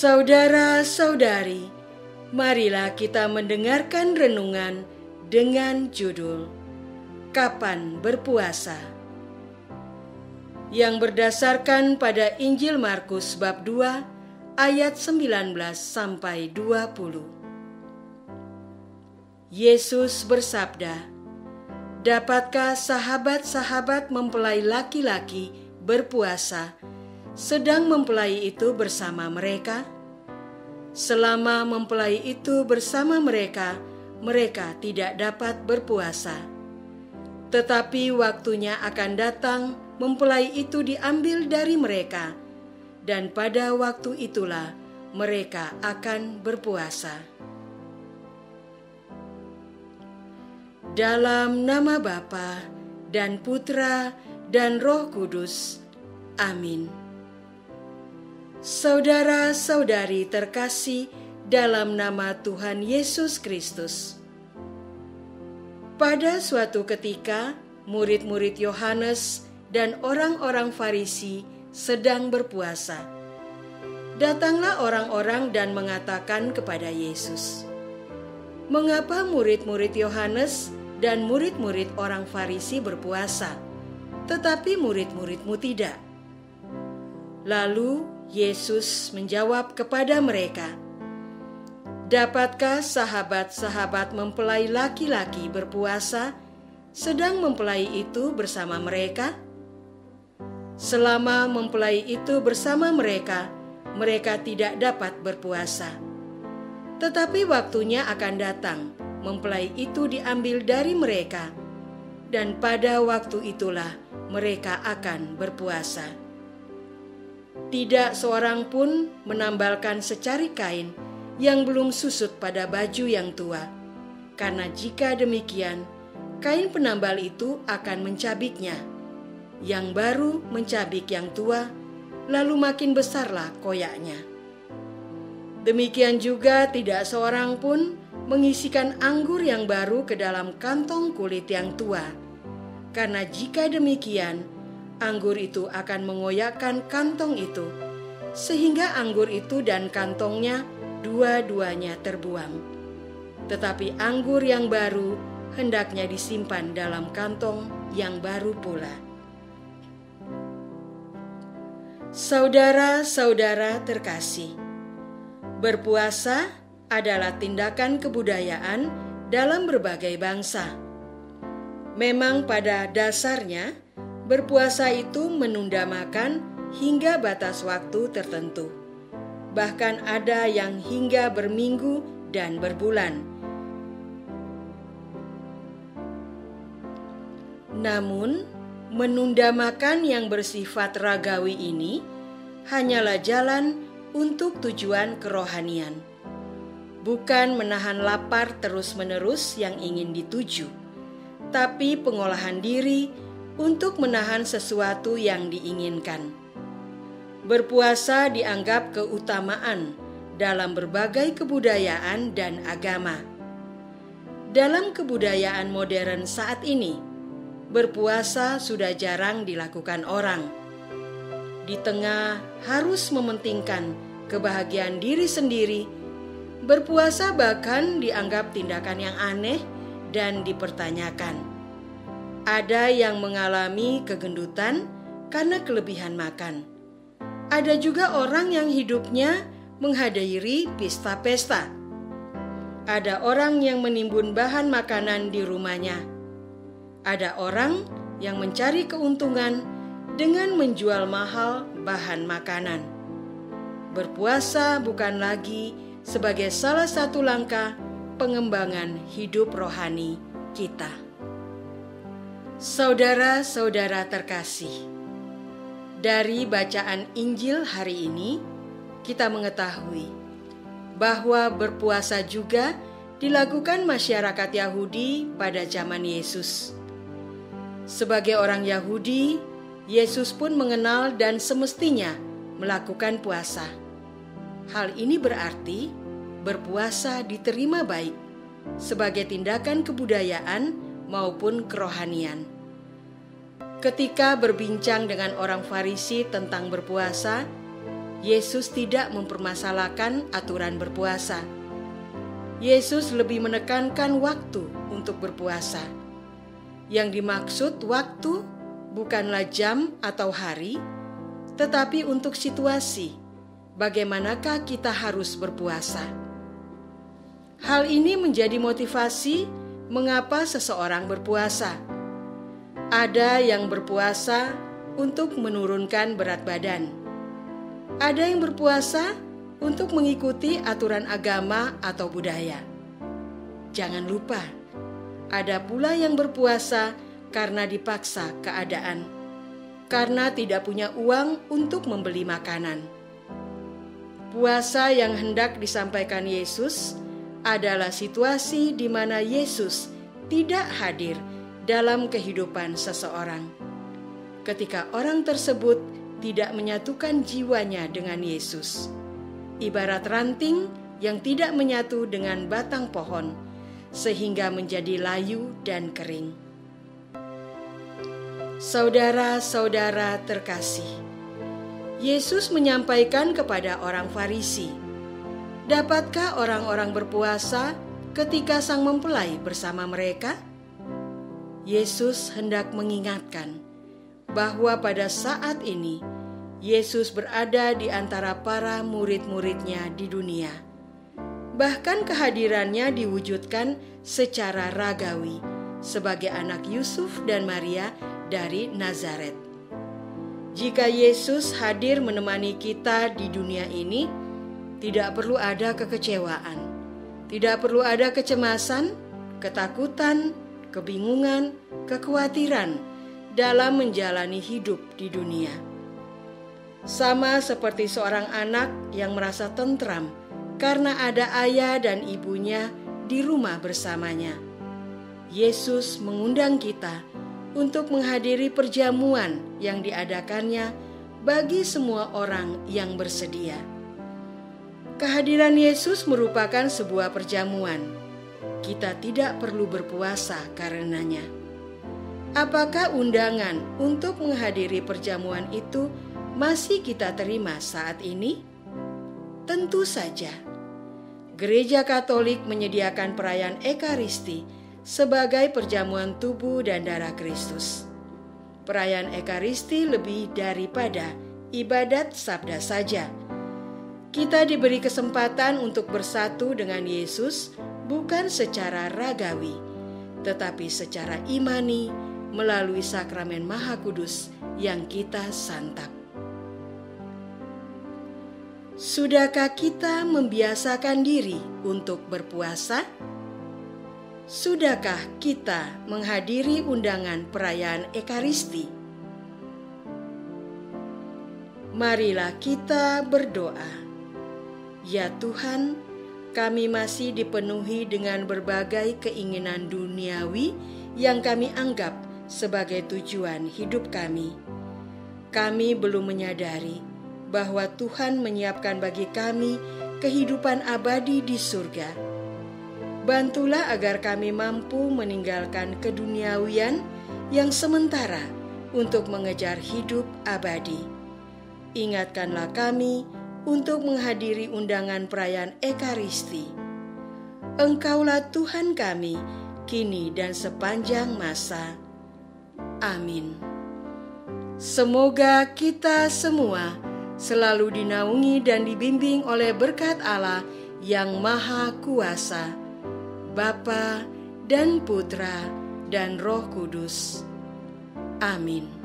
Saudara-saudari, marilah kita mendengarkan renungan dengan judul Kapan Berpuasa, yang berdasarkan pada Injil Markus bab 2 ayat 19 sampai 20. Yesus bersabda, "Dapatkah sahabat-sahabat mempelai laki-laki berpuasa sedang mempelai itu bersama mereka? Selama mempelai itu bersama mereka, mereka tidak dapat berpuasa. Tetapi waktunya akan datang, mempelai itu diambil dari mereka, dan pada waktu itulah mereka akan berpuasa." Dalam nama Bapa dan Putra dan Roh Kudus. Amin. Saudara-saudari terkasih dalam nama Tuhan Yesus Kristus. Pada suatu ketika, murid-murid Yohanes dan orang-orang Farisi sedang berpuasa. Datanglah orang-orang dan mengatakan kepada Yesus, "Mengapa murid-murid Yohanes dan murid-murid orang Farisi berpuasa, tetapi murid-muridmu tidak?" Lalu Yesus menjawab kepada mereka, "Dapatkah sahabat-sahabat mempelai laki-laki berpuasa sedang mempelai itu bersama mereka? Selama mempelai itu bersama mereka, mereka tidak dapat berpuasa. Tetapi waktunya akan datang, mempelai itu diambil dari mereka, dan pada waktu itulah mereka akan berpuasa. Tidak seorang pun menambalkan secari kain yang belum susut pada baju yang tua, karena jika demikian, kain penambal itu akan mencabiknya. Yang baru mencabik yang tua, lalu makin besarlah koyaknya. Demikian juga tidak seorang pun mengisikan anggur yang baru ke dalam kantong kulit yang tua, karena jika demikian, anggur itu akan mengoyakkan kantong itu, sehingga anggur itu dan kantongnya dua-duanya terbuang. Tetapi anggur yang baru hendaknya disimpan dalam kantong yang baru pula." Saudara-saudara terkasih, berpuasa adalah tindakan kebudayaan dalam berbagai bangsa. Memang pada dasarnya, berpuasa itu menunda makan hingga batas waktu tertentu. Bahkan ada yang hingga berminggu dan berbulan. Namun, menunda makan yang bersifat ragawi ini hanyalah jalan untuk tujuan kerohanian. Bukan menahan lapar terus-menerus yang ingin dituju, tapi pengolahan diri untuk menahan sesuatu yang diinginkan. Berpuasa dianggap keutamaan dalam berbagai kebudayaan dan agama. Dalam kebudayaan modern saat ini, berpuasa sudah jarang dilakukan orang. Di tengah harus mementingkan kebahagiaan diri sendiri, berpuasa bahkan dianggap tindakan yang aneh dan dipertanyakan. Ada yang mengalami kegendutan karena kelebihan makan. Ada juga orang yang hidupnya menghadiri pesta-pesta. Ada orang yang menimbun bahan makanan di rumahnya. Ada orang yang mencari keuntungan dengan menjual mahal bahan makanan. Berpuasa bukan lagi sebagai salah satu langkah pengembangan hidup rohani kita. Saudara-saudara terkasih, dari bacaan Injil hari ini, kita mengetahui bahwa berpuasa juga dilakukan masyarakat Yahudi pada zaman Yesus. Sebagai orang Yahudi, Yesus pun mengenal dan semestinya melakukan puasa. Hal ini berarti berpuasa diterima baik sebagai tindakan kebudayaan maupun kerohanian. Ketika berbincang dengan orang Farisi tentang berpuasa, Yesus tidak mempermasalahkan aturan berpuasa. Yesus lebih menekankan waktu untuk berpuasa. Yang dimaksud waktu bukanlah jam atau hari, tetapi untuk situasi, bagaimanakah kita harus berpuasa. Hal ini menjadi motivasi mengapa seseorang berpuasa. Ada yang berpuasa untuk menurunkan berat badan. Ada yang berpuasa untuk mengikuti aturan agama atau budaya. Jangan lupa, ada pula yang berpuasa karena dipaksa keadaan, karena tidak punya uang untuk membeli makanan. Puasa yang hendak disampaikan Yesus adalah situasi di mana Yesus tidak hadir dalam kehidupan seseorang. Ketika orang tersebut tidak menyatukan jiwanya dengan Yesus, ibarat ranting yang tidak menyatu dengan batang pohon, sehingga menjadi layu dan kering. Saudara-saudara terkasih, Yesus menyampaikan kepada orang Farisi, dapatkah orang-orang berpuasa ketika sang mempelai bersama mereka? Yesus hendak mengingatkan bahwa pada saat ini Yesus berada di antara para murid-muridnya di dunia. Bahkan kehadirannya diwujudkan secara ragawi sebagai anak Yusuf dan Maria dari Nazaret. Jika Yesus hadir menemani kita di dunia ini, tidak perlu ada kekecewaan, tidak perlu ada kecemasan, ketakutan, kebingungan, kekhawatiran dalam menjalani hidup di dunia. Sama seperti seorang anak yang merasa tentram karena ada ayah dan ibunya di rumah bersamanya. Yesus mengundang kita untuk menghadiri perjamuan yang diadakannya bagi semua orang yang bersedia. Kehadiran Yesus merupakan sebuah perjamuan. Kita tidak perlu berpuasa karenanya. Apakah undangan untuk menghadiri perjamuan itu masih kita terima saat ini? Tentu saja. Gereja Katolik menyediakan perayaan Ekaristi sebagai perjamuan tubuh dan darah Kristus. Perayaan Ekaristi lebih daripada ibadat sabda saja. Kita diberi kesempatan untuk bersatu dengan Yesus bukan secara ragawi, tetapi secara imani melalui sakramen Maha Kudus yang kita santap. Sudahkah kita membiasakan diri untuk berpuasa? Sudahkah kita menghadiri undangan perayaan Ekaristi? Marilah kita berdoa. Ya Tuhan, kami masih dipenuhi dengan berbagai keinginan duniawi yang kami anggap sebagai tujuan hidup kami. Kami belum menyadari bahwa Tuhan menyiapkan bagi kami kehidupan abadi di surga. Bantulah agar kami mampu meninggalkan keduniawian yang sementara untuk mengejar hidup abadi. Ingatkanlah kami untuk menghadiri undangan perayaan Ekaristi. Engkaulah Tuhan kami, kini dan sepanjang masa. Amin. Semoga kita semua selalu dinaungi dan dibimbing oleh berkat Allah yang Maha Kuasa, Bapa dan Putra dan Roh Kudus. Amin.